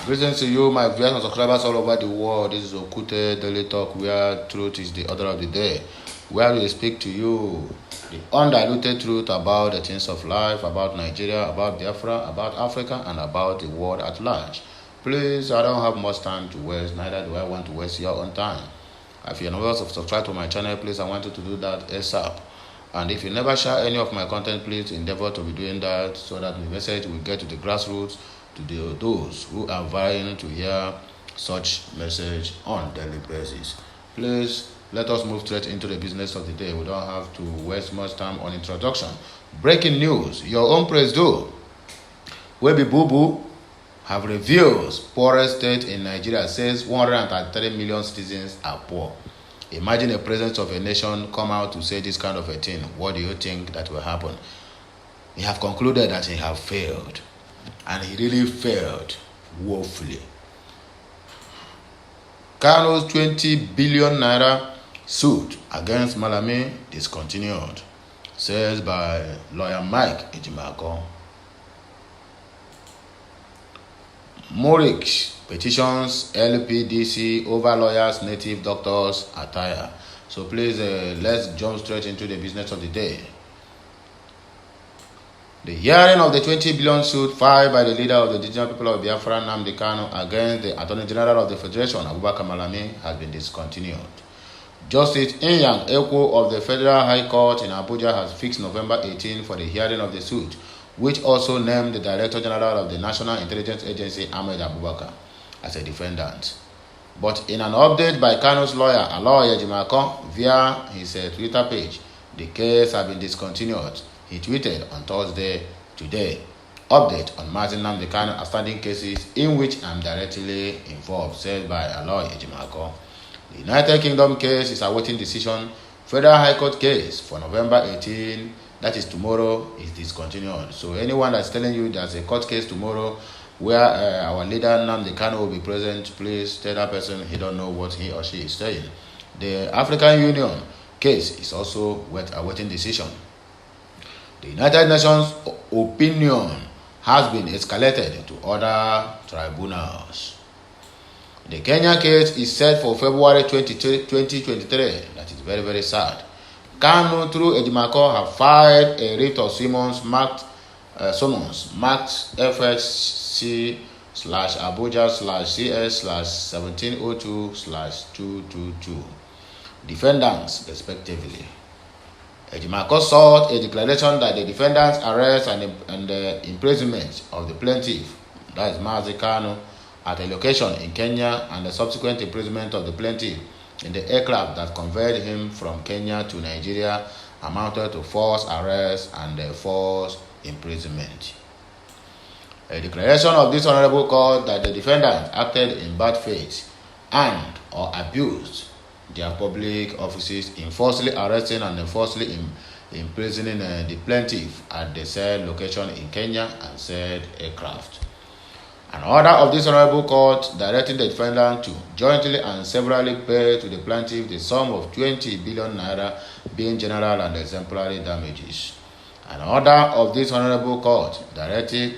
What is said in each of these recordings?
Greetings to you, my viewers and subscribers all over the world. This is Okute Daily Talk, where truth is the order of the day, where we speak to you the undiluted truth about the things of life, about Nigeria, about Biafra, about Africa, and about the world at large. Please, I don't have much time to waste, neither do I want to waste your own time. If you're not subscribed to my channel, please, I want you to do that ASAP. And if you never share any of my content, please endeavor to be doing that so that the message will get to the grassroots, to those who are vying to hear such message on daily basis. Please let us move straight into the business of the day. We don't have to waste much time on introduction. Breaking news: your own Presido, Bubu, have revealed poorest state in Nigeria, says 133 million citizens are poor. Imagine the president of a nation come out to say this kind of a thing. What do you think that will happen? He have concluded that he have failed. And he really failed woefully. Kano's 20 billion naira suit against Malami discontinued, says by lawyer Mike Ejimako. Morik petitions LPDC over lawyers, native doctors attire. So please, let's jump straight into the business of the day. The hearing of the 20 billion suit filed by the leader of the indigenous people of Biafra, Nnamdi Kanu, against the Attorney General of the Federation, Abubakar Malami, has been discontinued. Justice Inyang Ekwo of the Federal High Court in Abuja has fixed November 18 for the hearing of the suit, which also named the Director General of the National Intelligence Agency, Ahmed Abubakar, as a defendant. But in an update by Kanu's lawyer, Aloy Ejimako, via his Twitter page, the case has been discontinued. He tweeted on Thursday, today, update on Martin Nnamdi Kanu outstanding cases in which I'm directly involved, said by Aloy Ejimako. The United Kingdom case is awaiting decision. Federal High Court case for November 18, that is tomorrow, is discontinued. So anyone that's telling you there's a court case tomorrow where our leader Nnamdi Kanu will be present, please tell that person he don't know what he or she is saying. The African Union case is also awaiting decision. The United Nations opinion has been escalated to other tribunals. The Kenya case is set for February 2023. That is very, very sad. Kanu through Ejimako have filed a writ of summons marked FHC/Abuja/CS/1702/222 defendants respectively. Ejimako sought a declaration that the defendant's arrest and the imprisonment of the plaintiff, that is Mazi Kanu, at a location in Kenya and the subsequent imprisonment of the plaintiff in the aircraft that conveyed him from Kenya to Nigeria amounted to false arrest and false imprisonment. A declaration of this honorable court that the defendant acted in bad faith and or abused their public offices in falsely arresting and falsely imprisoning the plaintiff at the said location in Kenya and said aircraft. An order of this honorable court directing the defendant to jointly and severally pay to the plaintiff the sum of 20 billion naira, being general and exemplary damages. An order of this honorable court directing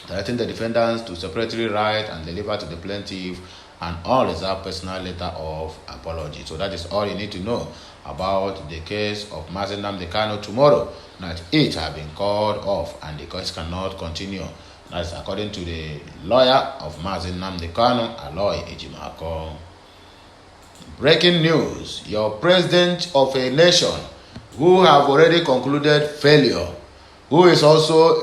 the defendants to separately write and deliver to the plaintiff an unreserved personal letter of apology. So that is all you need to know about the case of Mazi Nnamdi Kanu tomorrow, that it has been called off and the case cannot continue. That's according to the lawyer of Mazi Nnamdi Kanu, Aloy Ejimako. Breaking news: your president of a nation who have already concluded failure, who is also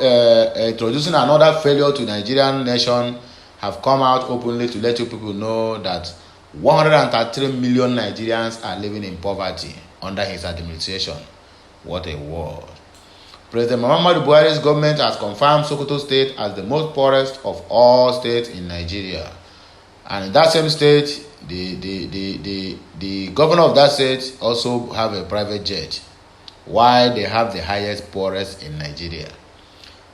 introducing another failure to Nigerian nation, have come out openly to let you people know that 133 million Nigerians are living in poverty under his administration. What a word. President Muhammadu Buhari's government has confirmed Sokoto State as the most poorest of all states in Nigeria. And in that same state, the governor of that state also have a private jet, while they have the highest poorest in Nigeria.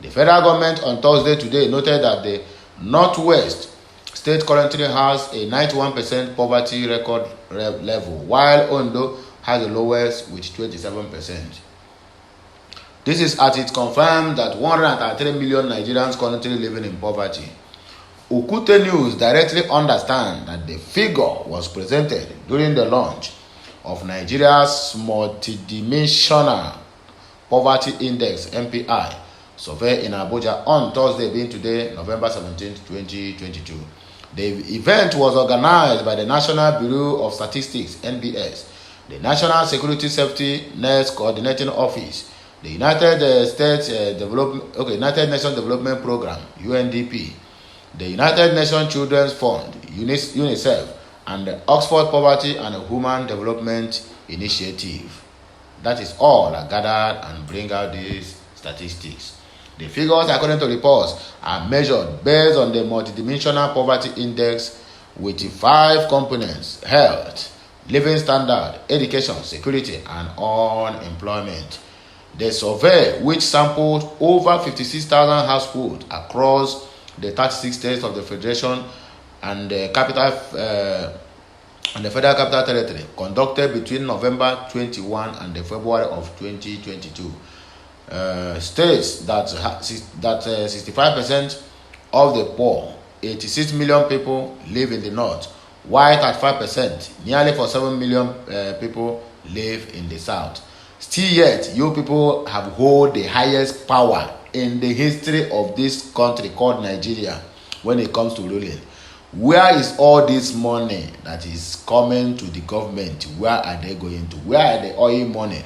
The federal government on Thursday today noted that the Northwest state currently has a 91% poverty record level, while Ondo has the lowest with 27%. This is as it confirmed that 103 million Nigerians currently living in poverty. Okute News directly understand that the figure was presented during the launch of Nigeria's multidimensional poverty index (MPI) survey in Abuja on Thursday, being today, November 17, 2022. The event was organized by the National Bureau of Statistics (NBS), the National Security Safety Net Coordinating Office, the United Nations Development Program (UNDP), the United Nations Children's Fund (UNICEF), and the Oxford Poverty and Human Development Initiative. That is all I gathered and bring out these statistics. The figures, according to reports, are measured based on the multidimensional poverty index with 5 components: health, living standard, education, security, and unemployment. The survey, which sampled over 56,000 households across the 36 states of the Federation and the Federal Capital Territory, conducted between November 21 and the February of 2022, states that 65% of the poor, 86 million people, live in the north, while 35%, nearly 47 million people, live in the south. Still yet, you people have hold the highest power in the history of this country called Nigeria when it comes to ruling. Where is all this money that is coming to the government? Where are they going to? Where are the oil money?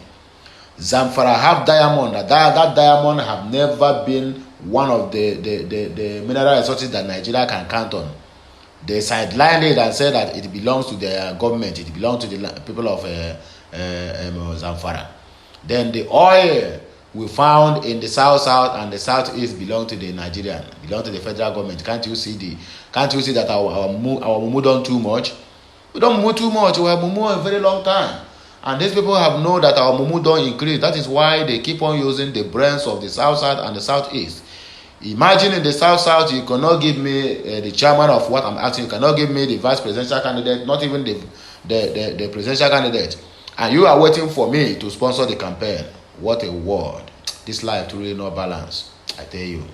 Zamfara have diamond. That diamond have never been one of the mineral resources that Nigeria can count on. They sidelined it and said that it belongs to the government. It belongs to the people of Zamfara. Then the oil we found in the south and the southeast belong to the Nigerian, belong to the federal government. Can't you see that our mumu done too much? We don't mumu too much. We have mumu a very long time, and these people have known that our mumu don't increase. That is why they keep on using the brains of the south and the southeast. Imagine in the south, you cannot give me the chairman of what I'm asking. You cannot give me the vice presidential candidate, not even the presidential candidate, and you are waiting for me to sponsor the campaign. What a word. This life truly no balance, I tell you.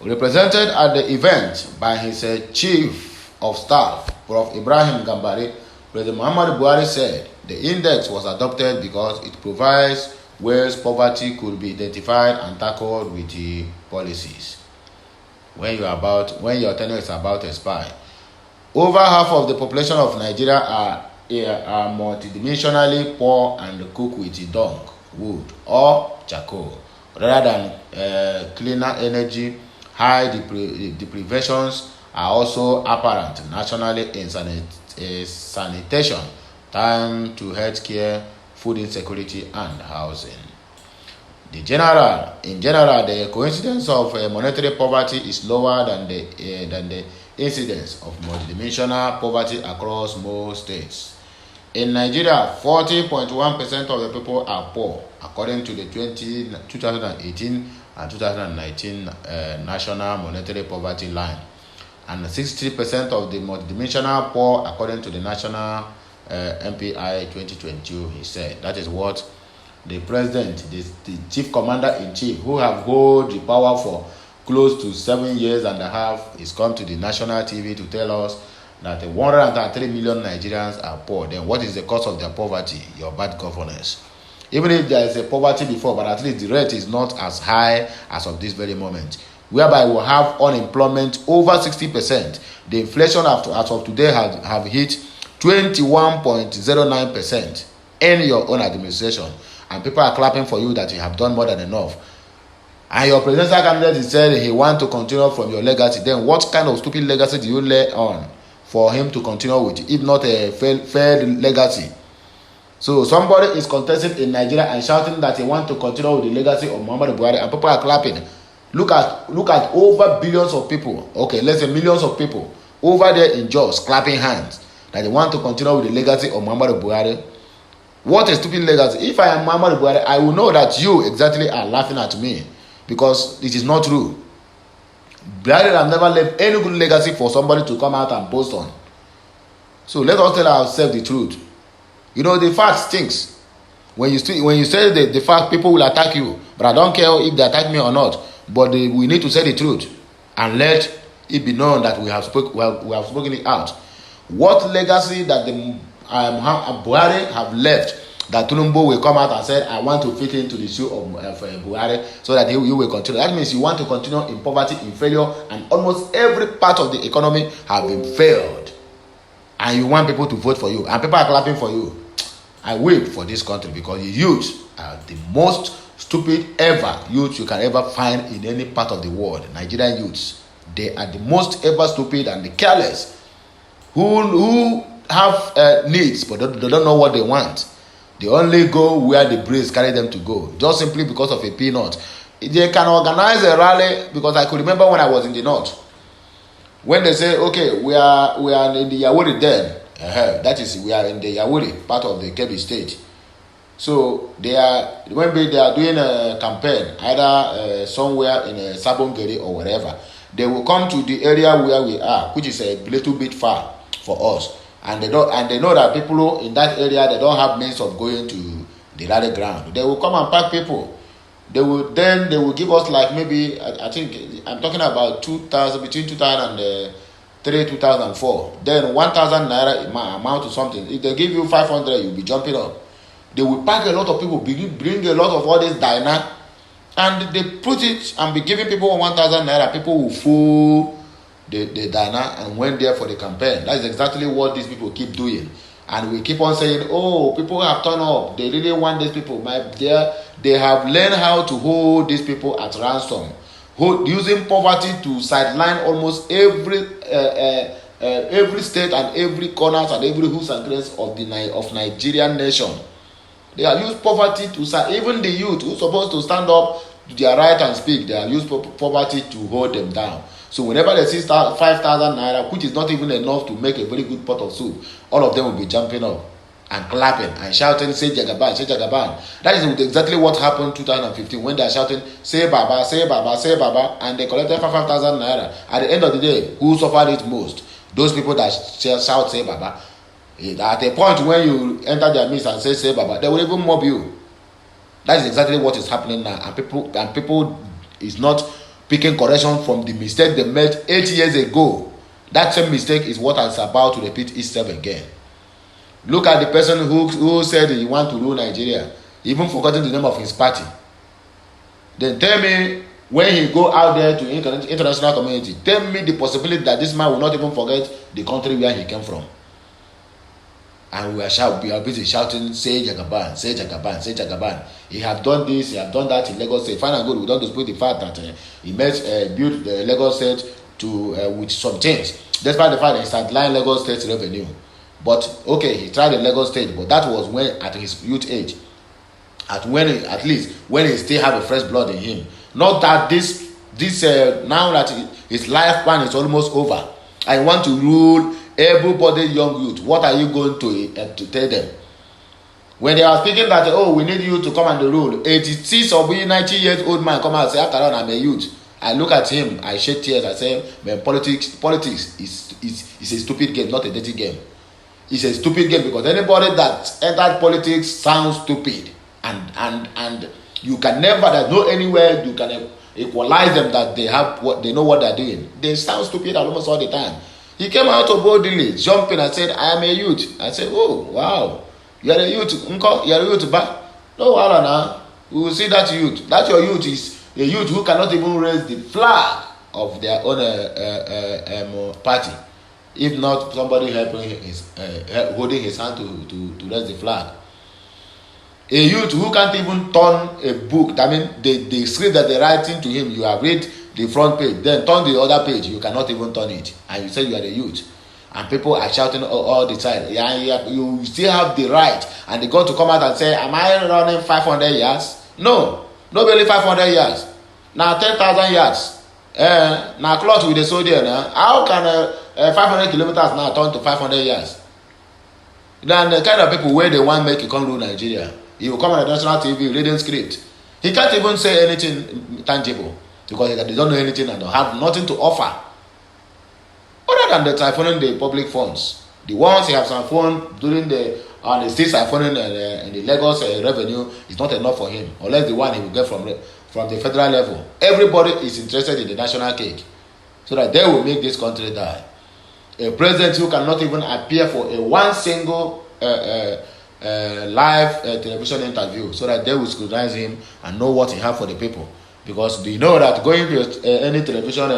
Represented at the event by his chief of staff, Prof. Ibrahim Gambari, President Muhammadu Buhari said the index was adopted because it provides ways poverty could be identified and tackled with the policies. When your tenure is about to expire, over half of the population of Nigeria are multidimensionally poor and cook with dung, wood, or charcoal, rather than cleaner energy. High deprivations are also apparent nationally in sanitation, time to healthcare, food insecurity, and housing. In general, the coincidence of monetary poverty is lower than the incidence of multidimensional poverty across most states. In Nigeria, 40.1% of the people are poor, according to the 2018 and 2019 National Monetary Poverty Line, and 63% of the multidimensional poor, according to the National MPI 2022, he said. That is what the president, the chief commander-in-chief, who have held the power for close to 7 years and a half, is come to the national TV to tell us that 103 million Nigerians are poor. Then what is the cause of their poverty? Your bad governance. Even if there is a poverty before, but at least the rate is not as high as of this very moment, whereby we have unemployment over 60%. The inflation as of today have hit 21.09% in your own administration, and people are clapping for you that you have done more than enough. And your presidential candidate said he wants to continue from your legacy. Then what kind of stupid legacy do you lay on for him to continue with, if not a failed legacy? So somebody is contesting in Nigeria and shouting that he wants to continue with the legacy of Muhammadu Buhari, and people are clapping. Look at over billions of people, okay, let's say millions of people over there in Jos clapping hands that they want to continue with the legacy of Muhammadu Buhari. What a stupid legacy. If I am Muhammadu Buhari, I will know that you exactly are laughing at me, because it is not true. Buhari have never left any good legacy for somebody to come out and boast on. So let us tell ourselves the truth. You know, the fact stinks. When you say the fact, people will attack you. But I don't care if they attack me or not. But we need to say the truth. and let it be known that we have spoken it out. What legacy that the Buhari have left, that Tinubu will come out and say, I want to fit into the shoe of Buhari, so that you will continue. That means you want to continue in poverty, in failure, and almost every part of the economy have been failed. And you want people to vote for you, and people are clapping for you. I weep for this country, because the youth are the most stupid ever youth you can ever find in any part of the world. Nigerian youths, they are the most ever stupid and the careless, who have needs, but they don't know what they want. They only go where the breeze carry them to go, just simply because of a peanut. They can organize a rally, because I could remember when I was in the north, when they say, okay, we are in the Yawuri then, that is, we are in the Yawuri part of the Kebbi state. So they are doing a campaign, either somewhere in Sabongeri or wherever. They will come to the area where we are, which is a little bit far for us. And they know that people in that area, they don't have means of going to the rally ground. They will come and pack people. They will give us, like, maybe, I think I'm talking about between 2003 2004. Then 1,000 naira amount to something. If they give you 500, you'll be jumping up. They will pack a lot of people, bring a lot of all this diner, and they put it and be giving people 1,000 naira. People will fool the diner and went there for the campaign. That is exactly what these people keep doing. And we keep on saying, oh, people have turned up. They really want these people. They have learned how to hold these people at ransom, using poverty to sideline almost every state and every corner and every hooks and crannies of Nigerian nation. They have used poverty to even the youth who are supposed to stand up to their right and speak. They have used poverty to hold them down. So whenever they see 5,000 naira, which is not even enough to make a very good pot of soup, all of them will be jumping up and clapping and shouting, say Jagaban, say Jagaban. That is exactly what happened in 2015 when they are shouting, say Baba, say Baba, say Baba, and they collected 5,000 naira. At the end of the day, who suffered it most? Those people that shout, say Baba. At a point when you enter their midst and say Baba, they will even mob you. That is exactly what is happening now. And people is not picking correction from the mistake they made 8 years ago. That same mistake is what is about to repeat itself again. Look at the person who said he want to rule Nigeria, even forgotten the name of his party. Then tell me, when he go out there to international community, tell me the possibility that this man will not even forget the country where he came from. And we are busy shouting, say Jagaban, say Jagaban, say Jagaban. He have done this, he have done that in Lagos State. Fine and good, we don't dispute the fact that he built the Lagos State with some things, despite the fact that he sidelined Lagos State's revenue. But okay, he tried the Lagos State, but that was when at his youth age, at least when he still have a fresh blood in him. Not that this now that his lifespan is almost over, I want to rule everybody, young youth. What are you going to tell them? When they are speaking that, oh, we need you to come and rule, 86 or 90 years old man come out and say, after all, I'm a youth. I look at him, I shed tears, I say, man, politics is a stupid game, not a dirty game. It's a stupid game, because anybody that entered politics sounds stupid, and you can never, there's no anywhere you can equalize them that they know what they're doing. They sound stupid almost all the time. He came out of boldly, jumping and said, I am a youth. I said, oh, wow. You are a youth. Uncle, you are a youth. But no, now. We will see that youth. That your youth is a youth who cannot even raise the flag of their own party. If not somebody holding his hand to raise the flag. A youth who can't even turn a book. I mean, the script that they're writing to him, you have read the front page, then turn the other page, you cannot even turn it, and you say you are the youth, and people are shouting all the time. You still have the right, and they got to come out and say, am I running 500 yards? No, barely 500 yards. Now 10,000 yards. Now cloth with the soldier. How can 500 kilometers now turn to 500 yards? Then the kind of people where they want make you come rule Nigeria, he will come on the national TV reading script. He can't even say anything tangible, because they don't know anything and don't have nothing to offer other than the siphoning the public funds. The ones he has siphoned during and still siphoning in the Lagos revenue is not enough for him, unless the one he will get from the federal level. Everybody is interested in the national cake. so that they will make this country die. A president who cannot even appear for a one single live television interview, so that they will scrutinize him and know what he has for the people. Because they know that going to any television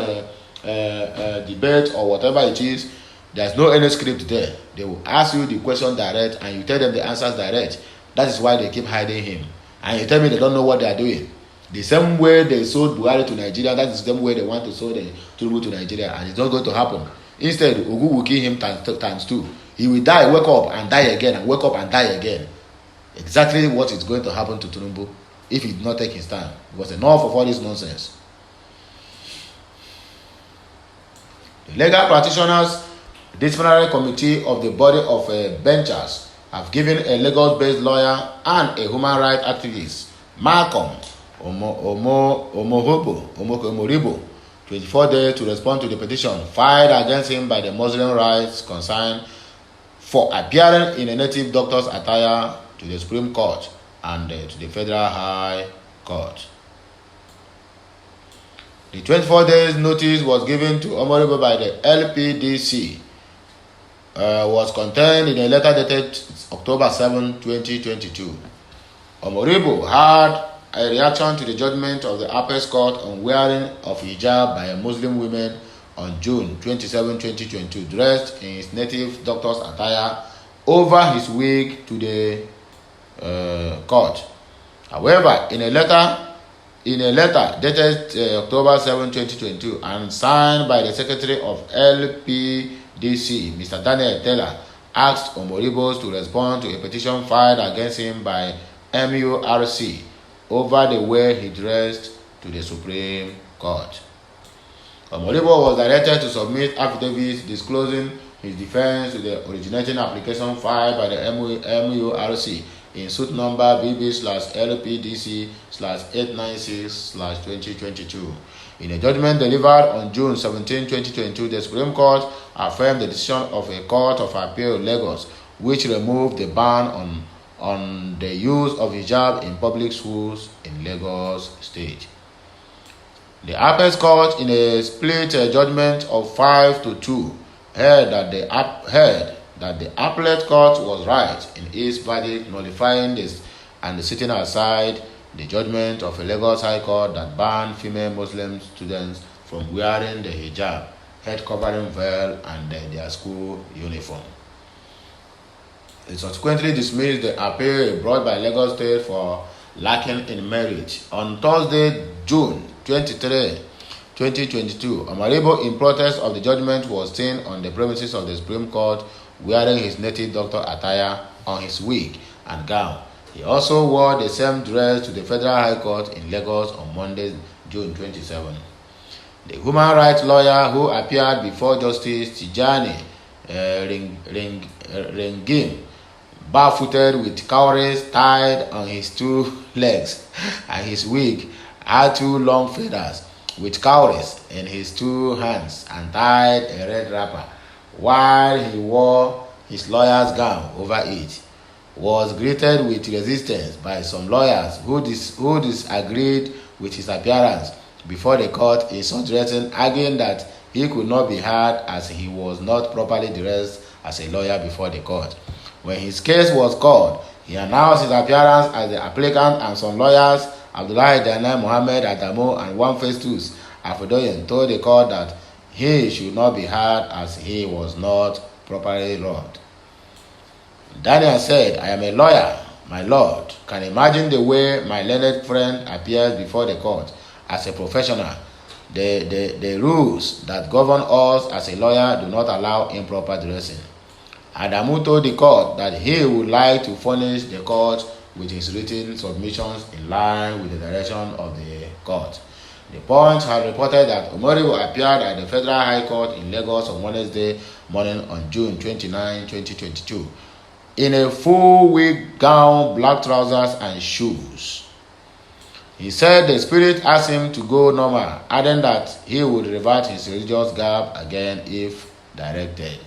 debate or whatever it is, there's no any script there. They will ask you the question direct and you tell them the answers direct. That is why they keep hiding him. And you tell me they don't know what they are doing. The same way they sold Buhari to Nigeria, that is the same way they want to sell the Tinubu to Nigeria, and it's not going to happen. Instead, Ogu will kill him times two. He will die, wake up and die again, and wake up and die again. Exactly what is going to happen to Tinubu if he did not take his time. Because enough of all this nonsense. The legal practitioners disciplinary committee of the body of benchers have given a Lagos-based lawyer and a human rights activist, Malcolm Omoribo, 24 days to respond to the petition filed against him by the Muslim rights concern for appearing in a native doctor's attire to the Supreme Court and to the Federal High Court. The 24 days notice was given to Omoribo by the LPDC. Was contained in a letter dated October 7, 2022. Omoribo had a reaction to the judgment of the Apex Court on wearing of hijab by Muslim women on June 27, 2022, dressed in his native doctor's attire over his wig to the court. However, in a letter dated October 7, 2022 and signed by the Secretary of LPDC, Mr. Daniel Taylor, asked Omoribo to respond to a petition filed against him by MURC over the way he dressed to the Supreme Court. Omoribo was directed to submit affidavits disclosing his defense to the originating application filed by the MURC in suit number BB/LPDC/896/2022. In a judgment delivered on June 17, 2022, the Supreme Court affirmed the decision of a Court of Appeal Lagos, which removed the ban on the use of hijab in public schools in Lagos State. The Apex Court, in a split judgment of 5-2, heard that the appellate court was right in its verdict, nullifying this and setting aside the judgment of a Lagos High Court that banned female Muslim students from wearing the hijab, head covering veil, and their school uniform. It subsequently dismissed the appeal brought by Lagos State for lacking in merit. On Thursday, June 23, 2022, Omoribo, in protest of the judgment, was seen on the premises of the Supreme Court wearing his native doctor attire on his wig and gown. He also wore the same dress to the Federal High Court in Lagos on Monday, June 27. The human rights lawyer who appeared before Justice Tijani Rengim, barefooted with cowries tied on his two legs, and his wig had two long feathers with cowries in his two hands and tied a red wrapper, while he wore his lawyer's gown over it, was greeted with resistance by some lawyers who disagreed with his appearance before the court in such dressing, arguing that he could not be heard as he was not properly dressed as a lawyer before the court. When his case was called, he announced his appearance as the applicant, and some lawyers, Abdullahi Dana, Mohammed Adamu, and one Festus Afodoyen, told the court that he should not be heard as he was not properly robed. Daniel said, "I am a lawyer, my lord. Can imagine the way my learned friend appears before the court as a professional. The rules that govern us as a lawyer do not allow improper dressing." Adamu told the court that he would like to furnish the court with his written submissions in line with the direction of the court. The Punch had reported that Omoribo appeared at the Federal High Court in Lagos on Wednesday morning on June 29, 2022, in a full wig gown, black trousers, and shoes. He said the spirit asked him to go normal, adding that he would revert his religious garb again if directed.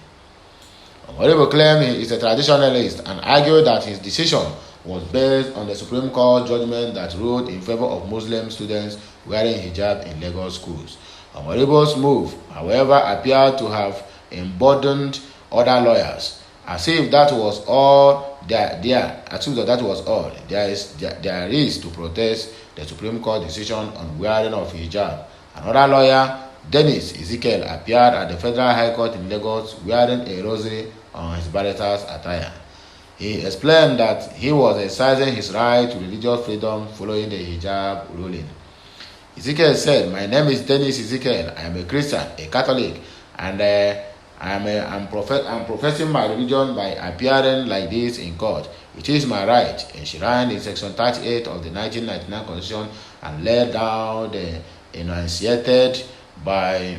Omoribo claimed he is a traditionalist and argued that his decision was based on the Supreme Court judgment that ruled in favor of Muslim students wearing hijab in Lagos schools. Omoribo's move, however, appeared to have emboldened other lawyers. As if that was all, there is to protest the Supreme Court decision on wearing of hijab. Another lawyer, Dennis Ezekiel, appeared at the Federal High Court in Lagos wearing a rosary on his barrister's attire. He explained that he was exercising his right to religious freedom following the hijab ruling. Ezekiel said, "My name is Dennis Ezekiel. I am a Christian, a Catholic, and I'm professing my religion by appearing like this in court. It is my right, enshrined in Section 38 of the 1999 Constitution and laid down the enunciated by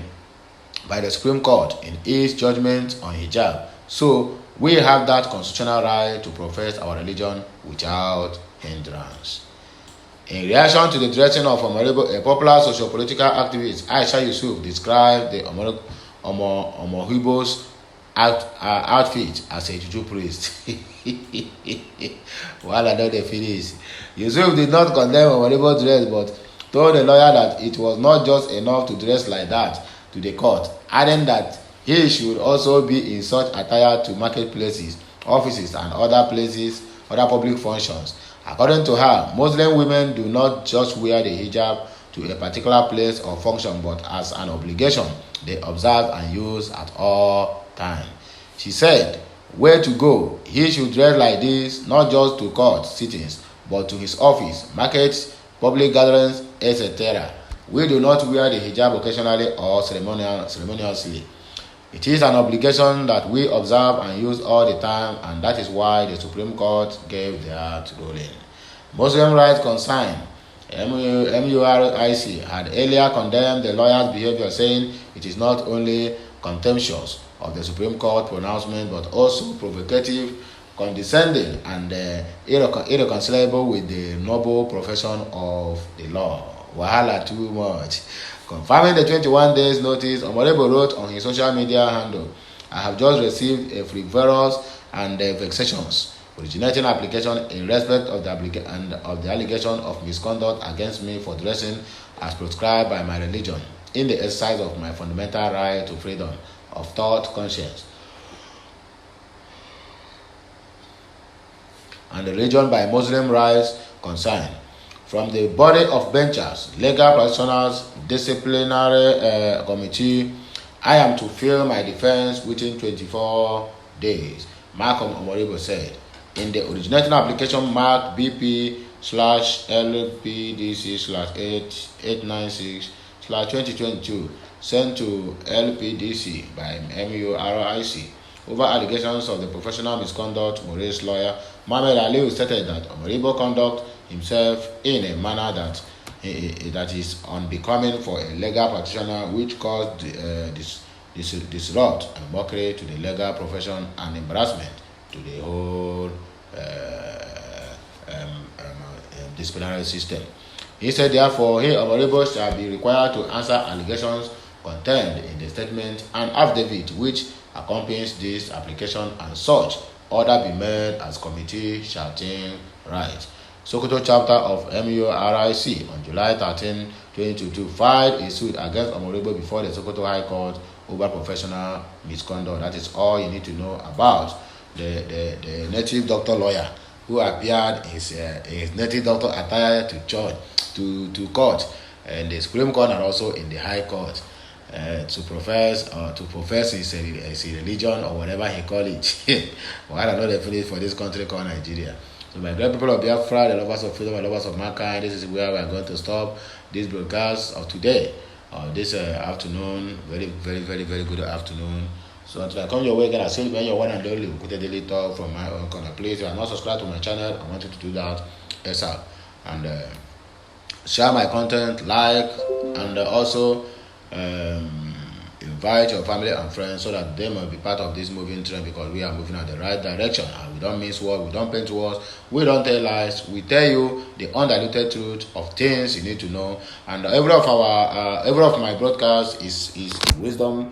the Supreme Court in its judgment on hijab. So we have that constitutional right to profess our religion without hindrance." In reaction to the dressing of Omoribo, a popular socio-political activist, Aisha Yusuf, described the Omoribo's outfit as a juju priest. While I know the finish, Yusuf did not condemn Omoribo's dress, but told the lawyer that it was not just enough to dress like that to the court, adding that he should also be in such attire to marketplaces, offices, and other public functions. According to her, Muslim women do not just wear the hijab to a particular place or function, but as an obligation they observe and use at all times. She said, "Where to go? He should dress like this, not just to court sittings, but to his office, markets, public gatherings, etc. We do not wear the hijab occasionally or ceremoniously. It is an obligation that we observe and use all the time, and that is why the Supreme Court gave that ruling." Muslim rights concern MURIC had earlier condemned the lawyer's behavior, saying it is not only contemptuous of the Supreme Court pronouncement but also provocative, condescending, and irreconcilable with the noble profession of the law. Wahala too much. Confirming the 21 days notice, Omoribo wrote on his social media handle, "I have just received a frivolous and vexatious originating application in respect of the allegation of misconduct against me for dressing as prescribed by my religion in the exercise of my fundamental right to freedom of thought, conscience, and the religion by Muslim rights concerned. From the body of benchers, legal practitioners, disciplinary committee, I am to fill my defense within 24 days, Malcolm Omoribo said. In the originating application marked BP/LPDC/896/2022 sent to LPDC by MURIC over allegations of the professional misconduct, Maurice's lawyer Mohamed Ali stated that Omoribo conduct himself in a manner that is unbecoming for a legal practitioner, which caused disrupt and mockery to the legal profession and embarrassment to the whole disciplinary system. He said, therefore, Omoribo shall be required to answer allegations contained in the statement and affidavit which accompanies this application, and such order be made as committee shall think right. Sokoto chapter of MURIC on July 13, 2022 filed a suit against Omoribo before the Sokoto High Court over professional misconduct. That is all you need to know about the native doctor lawyer who appeared in his native doctor attire to court, and the Supreme Court and also in the High Court to profess his religion or whatever he call it. Well, I don't know the finish for this country called Nigeria. So my great people of Biafra, the lovers of freedom, the lovers of mankind, this is where we are going to stop this broadcast of today, this afternoon. Very, very, very, very good afternoon. So until I come your way again, I say when you're one and only with a daily talk from my own corner. Please, if you are not subscribed to my channel, I want you to do that ASAP. And share my content, like, and also invite your family and friends so that they may be part of this moving trend, because we are moving in the right direction and we don't miss words, we don't paint words, we don't tell lies, we tell you the undiluted truth of things you need to know. And every of my broadcasts is wisdom,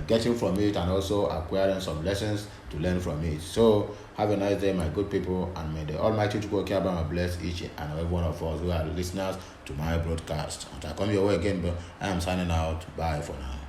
getting from it and also acquiring some lessons to learn from it. So Have a nice day, my good people, and may the Almighty God bless each and every one of us who are listeners to my broadcast. Until I come your way again, but I am signing out. Bye for now.